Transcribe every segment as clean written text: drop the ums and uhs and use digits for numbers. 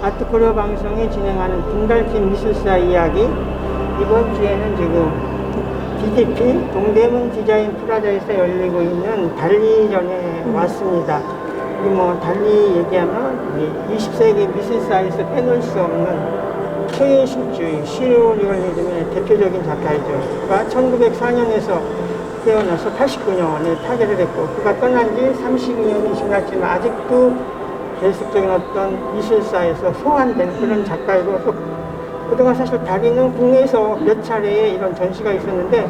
아트코리아 방송이 진행하는 분갈팀 미술사 이야기. 이번 주에는 지금 DDP 동대문 디자인 프라자에서 열리고 있는 달리전에 왔습니다. 이 뭐 달리 얘기하면 20세기 미술사에서 빼놓을 수 없는 초현실주의, 시류리얼리즘의 대표적인 작가이죠. 그가 1904년에서 태어나서 89년에 타계를 했고, 그가 떠난 지 32년이 지났지만 아직도 계속적인 어떤 미술사에서 소환된 그런 작가이고, 또 그동안 사실 달리는 국내에서 몇 차례의 이런 전시가 있었는데,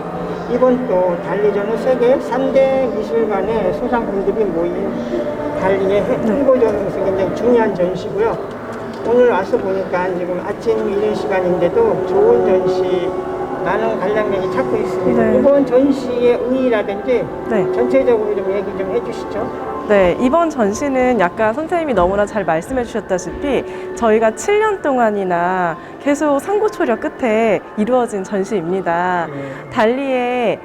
이번 또 달리전은 세계 3대 미술관의 소상품들이 모인 달리의 홍보전으로서 굉장히 중요한 전시고요. 오늘 와서 보니까 지금 아침 이른 시간인데도 좋은 전시, 많은 관람객이 찾고 있습니다. 네. 이번 전시의 의의라든지 네. 전체적으로 좀 얘기 좀 해주시죠. 네, 이번 전시는 약간 선생님이 너무나 잘 말씀해 주셨다시피 저희가 7년 동안이나 계속 상고초려 끝에 이루어진 전시입니다. 달리의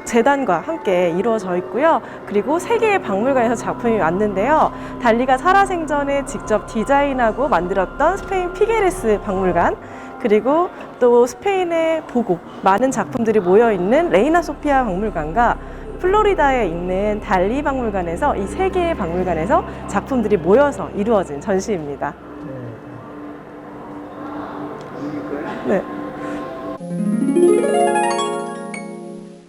재단과 함께 이루어져 있고요. 그리고 세 개의 박물관에서 작품이 왔는데요. 달리가 살아생전에 직접 디자인하고 만들었던 스페인 피게레스 박물관, 그리고 또 스페인의 보고 많은 작품들이 모여있는 레이나 소피아 박물관과 플로리다에 있는 달리 박물관에서 이 세 개의 박물관에서 작품들이 모여서 이루어진 전시입니다. 네.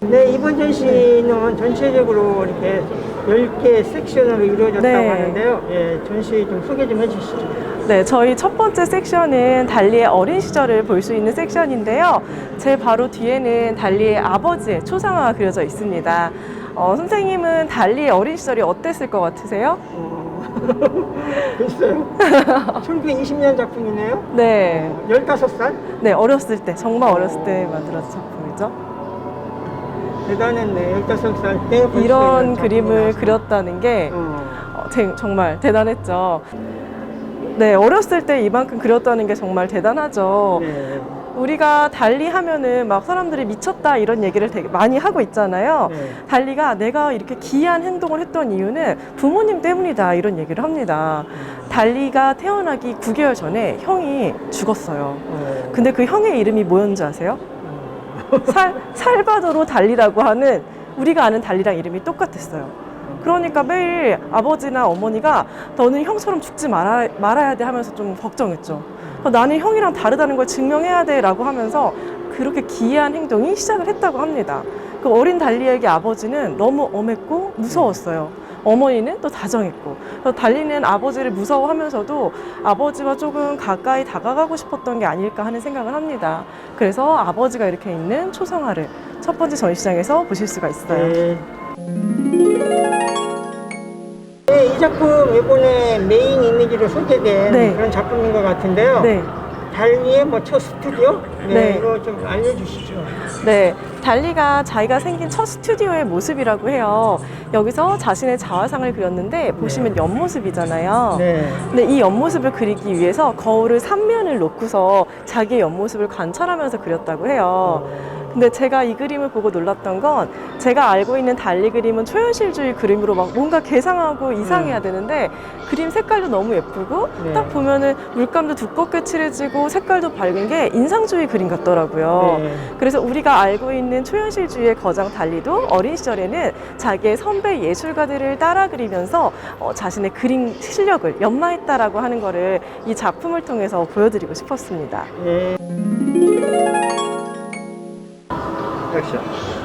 네, 이번 전시는 전체적으로 이렇게 10개 섹션으로 이루어졌다고 네. 하는데요. 예, 전시 좀 소개 좀 해주시죠. 네, 저희 첫 번째 섹션은 달리의 어린 시절을 볼 수 있는 섹션인데요. 제 바로 뒤에는 달리의 아버지의 초상화가 그려져 있습니다. 선생님은 달리의 어린 시절이 어땠을 것 같으세요? 글쎄요. 1920년 작품이네요. 네. 15살? 네, 어렸을 때, 정말 어렸을 때 만들어진 작품이죠. 대단했네. 15살 때 벌써 이런 작품이 그림을 나왔어요. 그렸다는 게 어. 정말 대단했죠. 네, 어렸을 때 이만큼 그렸다는 게 정말 대단하죠. 네. 우리가 달리 하면은 막 사람들이 미쳤다 이런 얘기를 되게 많이 하고 있잖아요. 네. 달리가 내가 이렇게 기이한 행동을 했던 이유는 부모님 때문이다 이런 얘기를 합니다. 달리가 태어나기 9개월 전에 형이 죽었어요. 근데 그 형의 이름이 뭐였는지 아세요? 살바도로 달리라고 하는, 우리가 아는 달리랑 이름이 똑같았어요. 그러니까 매일 아버지나 어머니가 너는 형처럼 죽지 말아야 돼 하면서 좀 걱정했죠. 나는 형이랑 다르다는 걸 증명해야 돼 라고 하면서 그렇게 기이한 행동이 시작을 했다고 합니다. 그 어린 달리에게 아버지는 너무 엄했고 무서웠어요. 어머니는 또 다정했고. 그래서 달리는 아버지를 무서워하면서도 아버지와 조금 가까이 다가가고 싶었던 게 아닐까 하는 생각을 합니다. 그래서 아버지가 이렇게 있는 초상화를 첫 번째 전시장에서 보실 수가 있어요. 네. 네, 이 작품 이번에 메인 이미지로 소개된 네. 그런 작품인 것 같은데요. 네. 달리의 뭐 첫 스튜디오? 네, 네. 이거 좀 알려주시죠. 네, 달리가 자기가 생긴 첫 스튜디오의 모습이라고 해요. 여기서 자신의 자화상을 그렸는데 보시면 옆모습이잖아요. 네. 근데 이 옆모습을 그리기 위해서 거울을 3면을 놓고서 자기의 옆모습을 관찰하면서 그렸다고 해요. 근데 제가 이 그림을 보고 놀랐던 건, 제가 알고 있는 달리 그림은 초현실주의 그림으로 막 뭔가 개상하고 이상해야 되는데 그림 색깔도 너무 예쁘고 네. 딱 보면은 물감도 두껍게 칠해지고 색깔도 밝은 게 인상주의 그림 같더라고요. 네. 그래서 우리가 알고 있는 초현실주의의 거장 달리도 어린 시절에는 자기의 선배 예술가들을 따라 그리면서 자신의 그림 실력을 연마했다라고 하는 거를 이 작품을 통해서 보여드리고 싶었습니다. 네. 액션.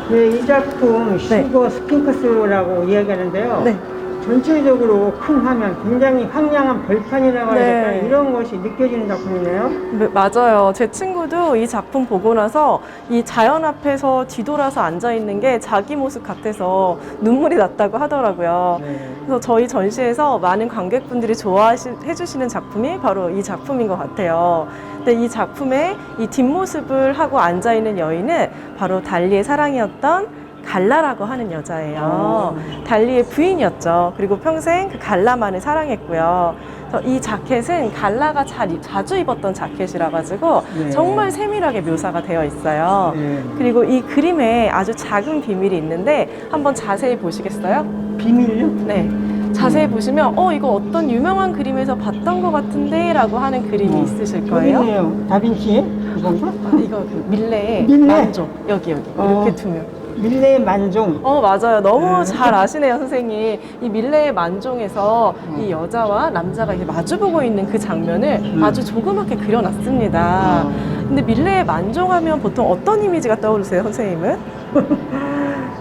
네, 이 작품 슈거 스핑크스라고 이야기하는데요. 네. 전체적으로 큰 화면, 굉장히 황량한 벌판이라고 해야 될까요? 네. 이런 것이 느껴지는 작품이네요. 네, 맞아요. 제 친구도 이 작품 보고 나서 이 자연 앞에서 뒤돌아서 앉아 있는 게 자기 모습 같아서 눈물이 났다고 하더라고요. 네. 그래서 저희 전시에서 많은 관객분들이 좋아해주시는 작품이 바로 이 작품인 것 같아요. 근데 이 작품의 이 뒷모습을 하고 앉아 있는 여인은 바로 달리의 사랑이었던 갈라라고 하는 여자예요. 달리의 부인이었죠. 그리고 평생 그 갈라만을 사랑했고요. 그래서 이 자켓은 갈라가 자주 입었던 자켓이라 가지고 네. 정말 세밀하게 묘사가 되어 있어요. 네. 그리고 이 그림에 아주 작은 비밀이 있는데 한번 자세히 보시겠어요? 비밀요? 네. 자세히 보시면 이거 어떤 유명한 그림에서 봤던 것 같은데 라고 하는 그림이 있으실 여기 거예요. 있네요. 다빈치의 이건가? 이거 그 밀레의 밀레? 만종. 여기 이렇게 두면. 밀레의 만종. 맞아요. 너무 네. 잘 아시네요, 선생님. 이 밀레의 만종에서 이 여자와 남자가 이렇게 마주보고 있는 그 장면을 아주 조그맣게 그려놨습니다. 근데 밀레의 만종하면 보통 어떤 이미지가 떠오르세요, 선생님은?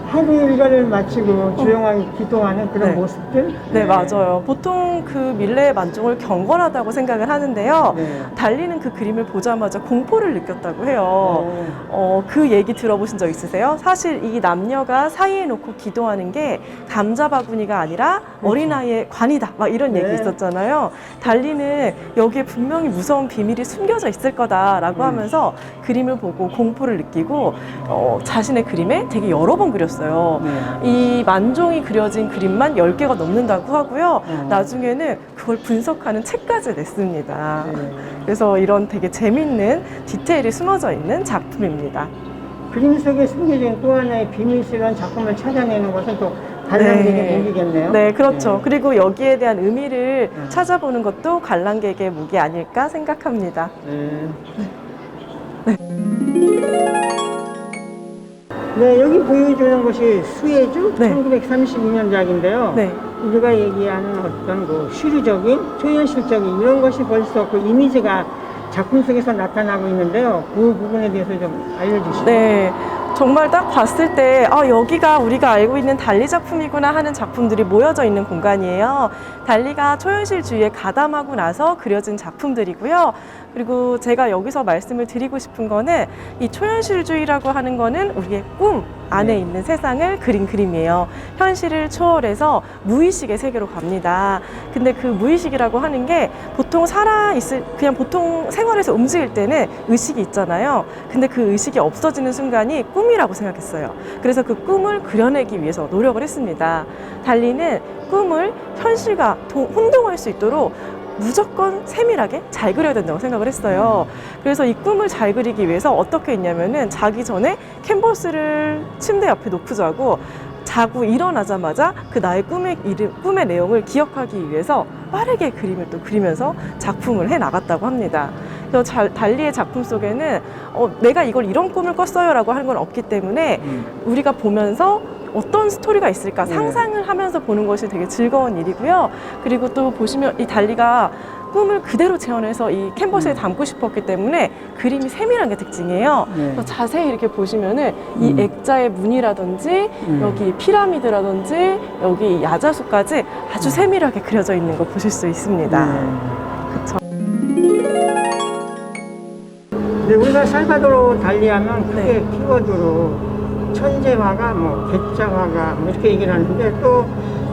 하루 일과를 마치고 조용하게 기도하는 그런 네. 모습들? 네, 맞아요. 보통 그 밀레의 만종을 경건하다고 생각을 하는데요. 네. 달리는 그 그림을 보자마자 공포를 느꼈다고 해요. 그 얘기 들어보신 적 있으세요? 사실 이 남녀가 사이에 놓고 기도하는 게 감자 바구니가 아니라 어린아이의 관이다. 막 이런 네. 얘기 있었잖아요. 달리는 여기에 분명히 무서운 비밀이 숨겨져 있을 거다라고 하면서 그림을 보고 공포를 느끼고 자신의 그림에 되게 여러 번 그렸어요. 네. 이 만종이 그려진 그림만 10개가 넘는다고 하고요. 나중에는 그걸 분석하는 책까지 냈습니다. 네. 그래서 이런 되게 재밌는 디테일이 숨어져 있는 작품입니다. 그림 속에 숨겨진 또 하나의 비밀스러운 작품을 찾아내는 것은 또 관람객의 몫이겠네요. 네, 그렇죠. 네. 그리고 여기에 대한 의미를 찾아보는 것도 관람객의 몫이 아닐까 생각합니다. 네, 여기 보여주는 것이 수혜주 네. 1932년작인데요. 네. 우리가 얘기하는 어떤 그虚유적인, 초현실적인 이런 것이 벌써 그 이미지가 작품 속에서 나타나고 있는데요. 그 부분에 대해서 좀 알려주시죠. 네. 정말 딱 봤을 때 여기가 우리가 알고 있는 달리 작품이구나 하는 작품들이 모여져 있는 공간이에요. 달리가 초현실주의에 가담하고 나서 그려진 작품들이고요. 그리고 제가 여기서 말씀을 드리고 싶은 거는 이 초현실주의라고 하는 거는 우리의 꿈 안에 네. 있는 세상을 그린 그림이에요. 현실을 초월해서 무의식의 세계로 갑니다. 근데 그 무의식이라고 하는 게 보통 그냥 보통 생활에서 움직일 때는 의식이 있잖아요. 근데 그 의식이 없어지는 순간이 꿈이라고 생각했어요. 그래서 그 꿈을 그려내기 위해서 노력을 했습니다. 달리는 꿈을 현실과 혼동할 수 있도록 무조건 세밀하게 잘 그려야 된다고 생각을 했어요. 그래서 이 꿈을 잘 그리기 위해서 어떻게 했냐면은 자기 전에 캔버스를 침대 옆에 놓고 자고 일어나자마자 그 나의 꿈의 내용을 기억하기 위해서 빠르게 그림을 또 그리면서 작품을 해 나갔다고 합니다. 그래서 달리의 작품 속에는 내가 이런 꿈을 꿨어요 라고 하는 건 없기 때문에 우리가 보면서 어떤 스토리가 있을까 상상을 하면서 보는 것이 되게 즐거운 일이고요. 그리고 또 보시면 이 달리가 꿈을 그대로 재현해서 이 캔버스에 담고 싶었기 때문에 그림이 세밀한 게 특징이에요. 그래서 자세히 이렇게 보시면은 이 액자의 무늬라든지 여기 피라미드라든지 여기 야자수까지 아주 세밀하게 그려져 있는 거 보실 수 있습니다. 그렇죠. 네, 우리가 살바도르 달리하면 크게 네. 키워드로 천재화가 괴짜화가 이렇게 얘기를 하는데 또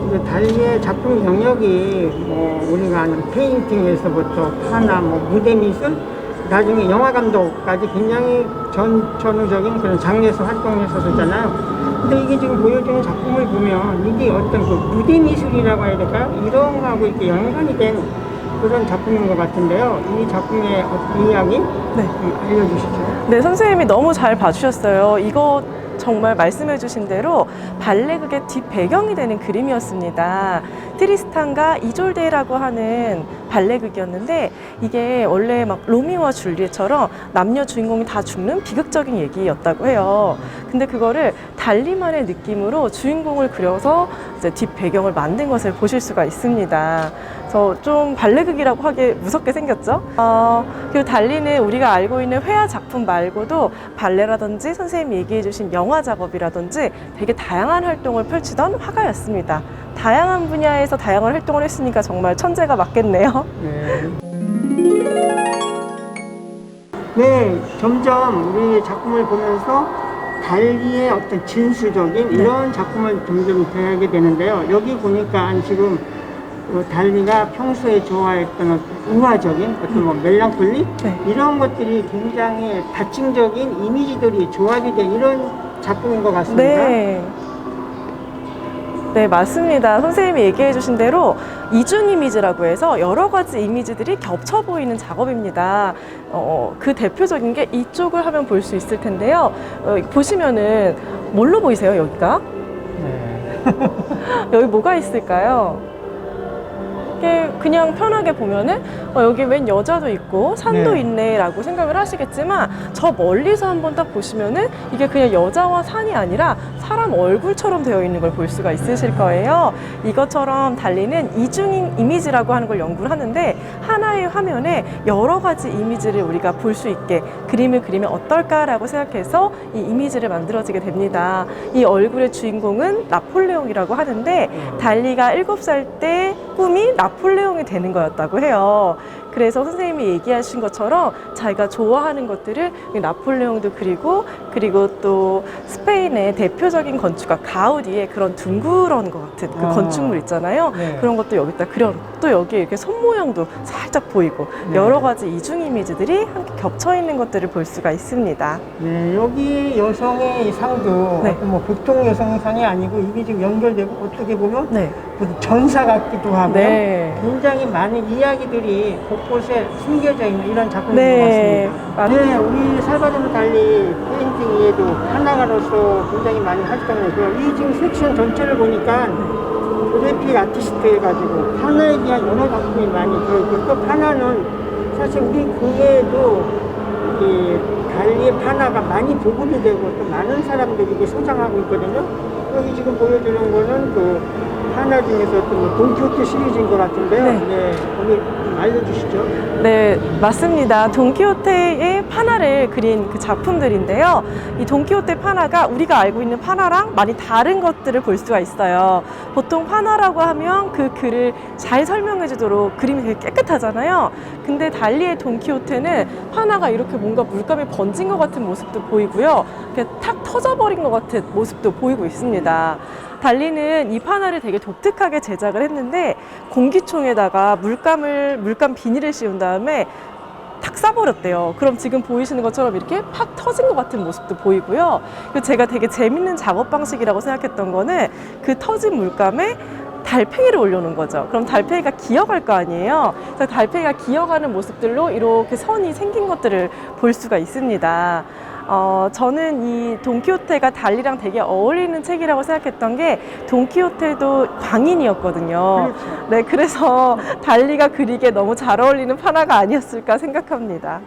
이제 달리의 작품 영역이 우리가 아는 페인팅에서부터 화나 무대 미술 나중에 영화 감독까지 굉장히 전후적인 그런 장르에서 활동을 했었잖아요. 근데 이게 지금 보여주는 작품을 보면 이게 어떤 그 무대 미술이라고 해야 될까요? 이런 거하고 이렇게 연관이 된 그런 작품인 것 같은데요. 이 작품의 어떤 이야기 좀 알려주시죠. 네, 선생님이 너무 잘 봐주셨어요. 이거 정말 말씀해 주신 대로 발레극의 뒷배경이 되는 그림이었습니다. 트리스탄과 이졸데라고 하는 발레극이었는데 이게 원래 막 로미오와 줄리엣처럼 남녀 주인공이 다 죽는 비극적인 얘기였다고 해요. 근데 그거를 달리만의 느낌으로 주인공을 그려서 이제 뒷배경을 만든 것을 보실 수가 있습니다. 그래서 좀 발레극이라고 하기 무섭게 생겼죠. 그리고 달리는 우리가 알고 있는 회화 작품 말고도 발레라든지 선생님이 얘기해 주신 영화 작업이라든지 되게 다양한 활동을 펼치던 화가였습니다. 다양한 분야에서 다양한 활동을 했으니까 정말 천재가 맞겠네요. 네, 점점 우리 작품을 보면서 달리의 어떤 진수적인 이런 작품을 점점 대하게 되는데요. 여기 보니까 지금 달리가 평소에 좋아했던 어떤 우화적인 어떤 멜랑콜리 이런 것들이 굉장히 다층적인 이미지들이 조합이 된 이런 작품인 것 같습니다. 네, 맞습니다. 선생님이 얘기해 주신 대로 이중 이미지라고 해서 여러 가지 이미지들이 겹쳐 보이는 작업입니다. 그 대표적인 게 이쪽을 하면 볼 수 있을 텐데요. 보시면은 뭘로 보이세요, 여기가? 여기 뭐가 있을까요? 이게 그냥 편하게 보면은 여기 웬 여자도 있고 산도 네. 있네 라고 생각을 하시겠지만 저 멀리서 한번 딱 보시면은 이게 그냥 여자와 산이 아니라 사람 얼굴처럼 되어 있는 걸 볼 수가 있으실 거예요. 이것처럼 달리는 이중 이미지라고 하는 걸 연구를 하는데 하나의 화면에 여러 가지 이미지를 우리가 볼 수 있게 그림을 그리면 어떨까라고 생각해서 이 이미지를 만들어지게 됩니다. 이 얼굴의 주인공은 나폴레옹이라고 하는데 달리가 7살 때 꿈이 나폴레옹이 되는 거였다고 해요. 그래서 선생님이 얘기하신 것처럼 자기가 좋아하는 것들을 나폴레옹도 그리고 또 스페인의 대표적인 건축가 가우디의 그런 둥그런 것 같은 그 건축물 있잖아요. 네. 그런 것도 여기다 그려놓고 또 여기 이렇게 손 모양도 살짝 보이고 네. 여러 가지 이중 이미지들이 함께 겹쳐 있는 것들을 볼 수가 있습니다. 네, 여기 여성의 상도 네. 뭐 보통 여성의 상이 아니고 이게 지금 연결되고 어떻게 보면 네. 무슨 전사 같기도 하고요. 네. 굉장히 많은 이야기들이 곳곳에 숨겨져 있는 이런 작품인 네. 것 같습니다. 네, 우리 살바도르 달리 페인팅 이에도 하나가로서 굉장히 많이 활동했고요. 이 지금 섹션 전체를 보니까 그래픽 아티스트 해가지고 하나에 대한 여러 작품이 많이 들어있고 또 하나는 사실 우리 국내에도 이 달리의 판화가 많이 보급이 되고 또 많은 사람들이 이게 소장하고 있거든요. 여기 지금 보여주는 거는 그 판화 중에서 또 돈키호테 시리즈인 것 같은데요. 네. 네, 거기 좀 알려주시죠. 네, 맞습니다. 돈키호테의 판화를 그린 그 작품들인데요. 이 돈키호테 판화가 우리가 알고 있는 판화랑 많이 다른 것들을 볼 수가 있어요. 보통 판화라고 하면 그 글을 잘 설명해 주도록 그림이 되게 깨끗하잖아요. 근데 달리의 돈키호테는 판화가 이렇게 뭔가 물감이 번진 것 같은 모습도 보이고요. 이렇게 탁 터져버린 것 같은 모습도 보이고 있습니다. 달리는 이 판화를 되게 독특하게 제작을 했는데 공기총에다가 물감 비닐을 씌운 다음에 탁 쏴버렸대요. 그럼 지금 보이시는 것처럼 이렇게 팍 터진 것 같은 모습도 보이고요. 그리고 제가 되게 재밌는 작업 방식이라고 생각했던 거는 그 터진 물감에 달팽이를 올려놓은 거죠. 그럼 달팽이가 기어갈 거 아니에요. 그래서 달팽이가 기어가는 모습들로 이렇게 선이 생긴 것들을 볼 수가 있습니다. 저는 이 돈키호테가 달리랑 되게 어울리는 책이라고 생각했던 게 돈키호테도 광인이었거든요. 그렇죠. 네, 그래서 달리가 그리기에 너무 잘 어울리는 판화가 아니었을까 생각합니다.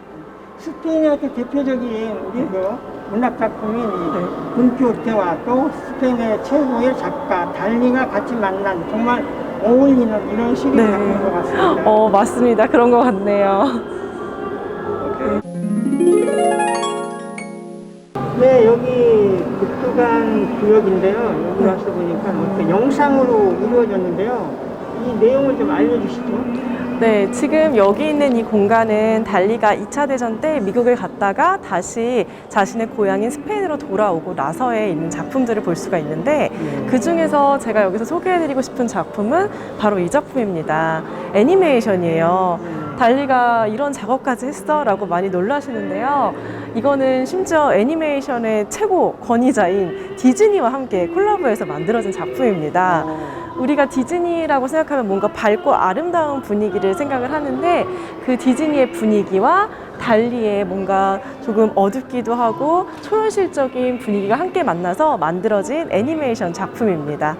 스페인의 대표적인 우리 그 문학 작품인 이 돈키호테와 또 스페인의 최고의 작가 달리가 같이 만난 정말 어울리는 이런 시리즈 네. 작품인 것 같습니다. 맞습니다. 그런 것 같네요. 네, 여기 북두간 구역인데요. 여기 와서 보니까 이렇게 영상으로 이루어졌는데요. 이 내용을 좀 알려주시죠. 네, 지금 여기 있는 이 공간은 달리가 2차 대전 때 미국을 갔다가 다시 자신의 고향인 스페인으로 돌아오고 나서에 있는 작품들을 볼 수가 있는데 그 중에서 제가 여기서 소개해드리고 싶은 작품은 바로 이 작품입니다. 애니메이션이에요. 달리가 이런 작업까지 했어? 라고 많이 놀라시는데요. 이거는 심지어 애니메이션의 최고 권위자인 디즈니와 함께 콜라보해서 만들어진 작품입니다. 우리가 디즈니라고 생각하면 뭔가 밝고 아름다운 분위기를 생각을 하는데 그 디즈니의 분위기와 달리의 뭔가 조금 어둡기도 하고 초현실적인 분위기가 함께 만나서 만들어진 애니메이션 작품입니다.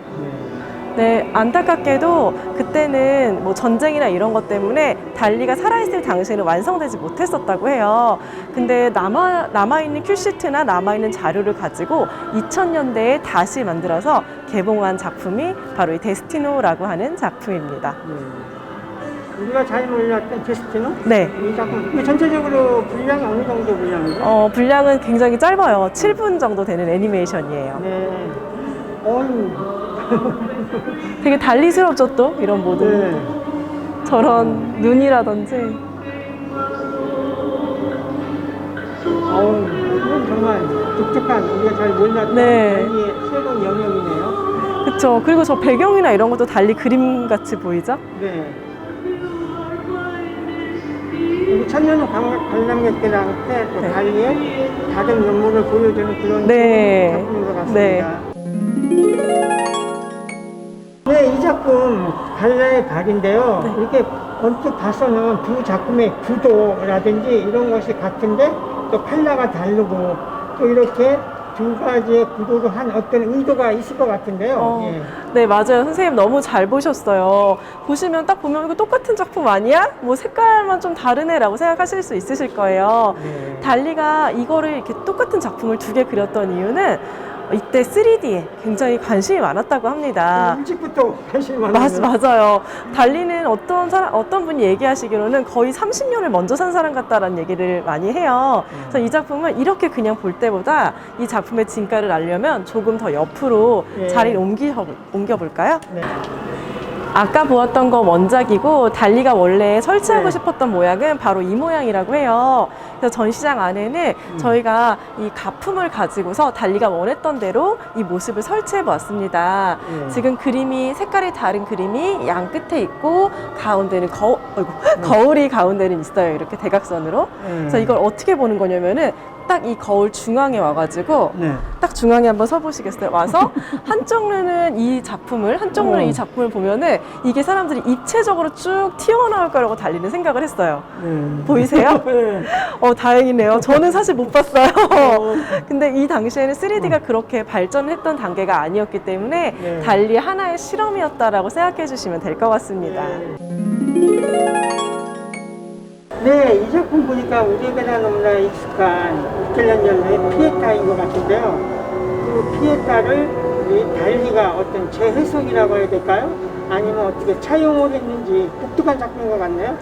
네, 안타깝게도 그때는 뭐 전쟁이나 이런 것 때문에 달리가 살아있을 당시에는 완성되지 못했었다고 해요. 근데 남아있는 큐시트나 남아있는 자료를 가지고 2000년대에 다시 만들어서 개봉한 작품이 바로 이 데스티노라고 하는 작품입니다. 우리가 잘 몰랐던 데스티노? 네. 이 작품, 이게 전체적으로 분량이 어느 정도 분량이죠? 분량은 굉장히 짧아요. 7분 정도 되는 애니메이션이에요. 네. 되게 달리스럽죠, 또? 이런 모든. 네. 저런 눈이라든지. 이건 정말 독특한, 우리가 잘 몰랐던 네. 달리의 새로운 영역이네요. 그쵸. 그리고 저 배경이나 이런 것도 달리 그림같이 보이죠? 네. 우리 천년의 관람객들한테 또 네. 달리의 다른 면모를 보여주는 그런 네. 작품인 것 같습니다. 네. 네, 이 작품 갈라의 발인데요. 네. 이렇게 언뜻 봐서는 두 작품의 구도라든지 이런 것이 같은데 또 컬러가 다르고 또 이렇게 두 가지의 구도로 한 어떤 의도가 있을 것 같은데요. 예. 네, 맞아요. 선생님 너무 잘 보셨어요. 보시면 딱 보면 이거 똑같은 작품 아니야? 뭐 색깔만 좀 다르네라고 생각하실 수 있으실 거예요. 네. 달리가 이거를 이렇게 똑같은 작품을 두 개 그렸던 이유는 이때 3D에 굉장히 관심이 많았다고 합니다. 일찍부터 관심이 많아요. 맞아요. 달리는 어떤 분이 얘기하시기로는 거의 30년을 먼저 산 사람 같다라는 얘기를 많이 해요. 그래서 이 작품은 이렇게 그냥 볼 때보다 이 작품의 진가를 알려면 조금 더 옆으로 예. 자리를 옮겨볼까요? 네. 아까 보았던 거 원작이고 달리가 원래 설치하고 네. 싶었던 모양은 바로 이 모양이라고 해요. 그래서 전시장 안에는 저희가 이 가품을 가지고서 달리가 원했던 대로 이 모습을 설치해 보았습니다. 네. 지금 그림이 색깔이 다른 그림이 양 끝에 있고 가운데는 거울이 가운데는 있어요. 이렇게 대각선으로. 그래서 이걸 어떻게 보는 거냐면은 딱 이 거울 중앙에 와가지고 네. 딱 중앙에 한번 서보시겠어요? 와서 한쪽 눈은 이 작품을 보면은 이게 사람들이 입체적으로 쭉 튀어나올 거라고 달리는 생각을 했어요. 네. 보이세요? 네. 다행이네요. 저는 사실 못 봤어요. 근데 이 당시에는 3D가 그렇게 발전했던 단계가 아니었기 때문에 네. 달리 하나의 실험이었다라고 생각해 주시면 될 것 같습니다. 네, 이 작품 보니까 우리에게나 너무나 익숙한 미켈란젤로의 피에타인 것 같은데요. 그 피에타를 우리 달리가 어떤 재해석이라고 해야 될까요? 아니면 어떻게 차용을 했는지 독특한 작품인 것 같네요.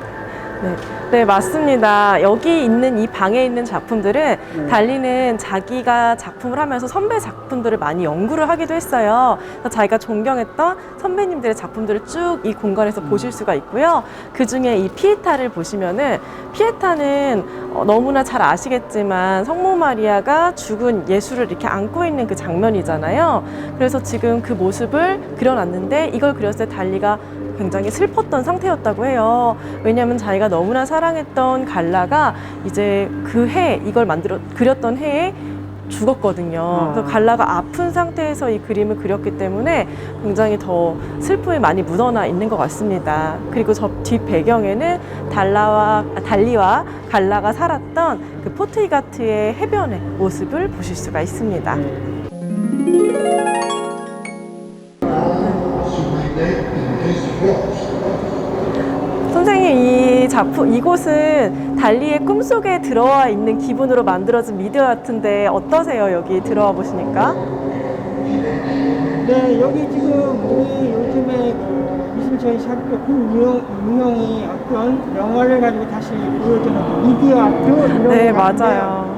네, 맞습니다. 여기 있는 이 방에 있는 작품들은 달리는 자기가 작품을 하면서 선배 작품들을 많이 연구를 하기도 했어요. 그래서 자기가 존경했던 선배님들의 작품들을 쭉 이 공간에서 보실 수가 있고요. 그 중에 이 피에타를 보시면은 피에타는 너무나 잘 아시겠지만 성모 마리아가 죽은 예수를 이렇게 안고 있는 그 장면이잖아요. 그래서 지금 그 모습을 그려놨는데 이걸 그렸을 때 달리가 굉장히 슬펐던 상태였다고 해요. 왜냐하면 자기가 너무나 사랑했던 갈라가 이제 그 해 이걸 그렸던 해에 죽었거든요. 그래서 갈라가 아픈 상태에서 이 그림을 그렸기 때문에 굉장히 더 슬픔이 많이 묻어나 있는 것 같습니다. 그리고 저 뒷 배경에는 달리와 갈라가 살았던 그 포트이가트의 해변의 모습을 보실 수가 있습니다. 선생님, 이 작품, 이곳은 달리의 꿈속에 들어와 있는 기분으로 만들어진 미디어 같은데 어떠세요? 여기 들어와 보시니까? 네, 여기 지금 우리 요즘에 미술 전시학교 유형이 어떤 영화를 가지고 다시 보여주는 미디어 아트 이런 네, 것 같은데요. 맞아요.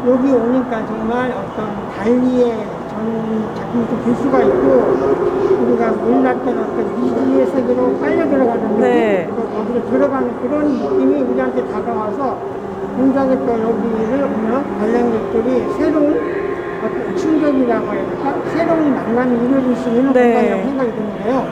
여기 오니까 정말 어떤 달리의 전 작품을 좀 볼 수가 있고 우리가 몰랐던 어떤 미지의 세계로 빨려 들어가는 느낌, 네. 또 거기로 들어가는 그런 느낌이 우리한테 다가와서 굉장히 또 여기를 오면 관람객들이 새로운 어떤 충격이라고 해야 될까? 새로운 만남이 이루어질 수 있는 네. 공간이라고 생각이 드는데요.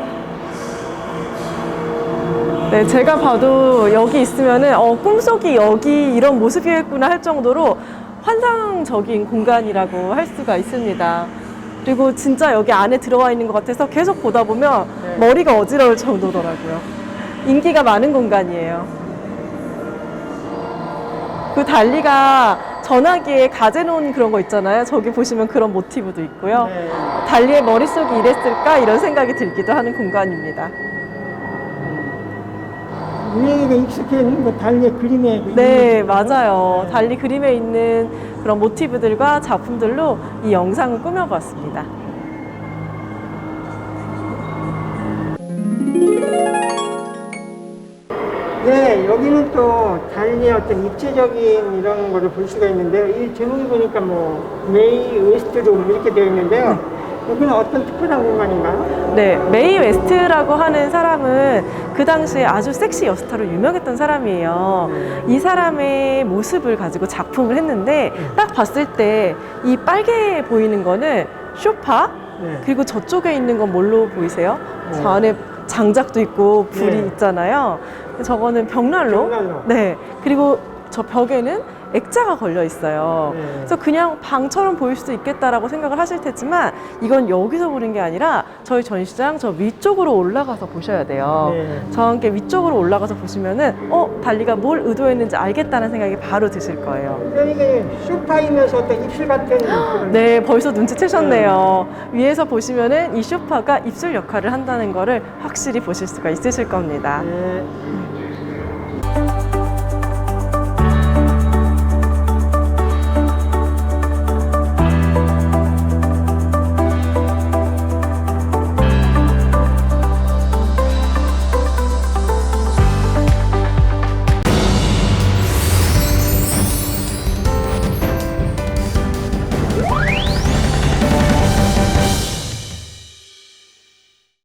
네, 제가 봐도 여기 있으면은 꿈속이 여기 이런 모습이었구나 할 정도로 환상적인 공간이라고 할 수가 있습니다. 그리고 진짜 여기 안에 들어와 있는 것 같아서 계속 보다 보면 네. 머리가 어지러울 정도더라고요. 인기가 많은 공간이에요. 그 달리가 전화기에 가재놓은 그런 거 있잖아요. 저기 보시면 그런 모티브도 있고요. 네. 달리의 머릿속이 이랬을까? 이런 생각이 들기도 하는 공간입니다. 우리에게 익숙해 있는 그 달리의 그림에 네, 맞아요. 달리 그림에 있는 그런 모티브들과 작품들로 이 영상을 꾸며봤습니다. 네, 여기는 또 달리의 어떤 입체적인 이런 거를 볼 수가 있는데요. 이 제목을 보니까 뭐 메이 웨스트룸 이렇게 되어 있는데요. 여기는 어떤 특별한 공간인가요? 네, 메이 웨스트라고 하는 사람은 그 당시에 아주 섹시 여스타로 유명했던 사람이에요. 이 사람의 모습을 가지고 작품을 했는데 딱 봤을 때 이 빨개 보이는 거는 쇼파, 네. 그리고 저쪽에 있는 건 뭘로 보이세요? 네. 저 안에 장작도 있고 불이 네. 있잖아요. 저거는 벽난로. 벽난로. 네. 그리고 저 벽에는 액자가 걸려 있어요. 네. 그래서 그냥 방처럼 보일 수도 있겠다라고 생각을 하실 테지만 이건 여기서 보는 게 아니라 저희 전시장 저 위쪽으로 올라가서 보셔야 돼요. 네. 저와 함께 위쪽으로 올라가서 보시면은 달리가 뭘 의도했는지 알겠다는 생각이 바로 드실 거예요. 그러니까 소파이면서 어떤 입술 같은 그런 네, 벌써 눈치채셨네요. 위에서 보시면은 이 소파가 입술 역할을 한다는 거를 확실히 보실 수가 있으실 겁니다. 네.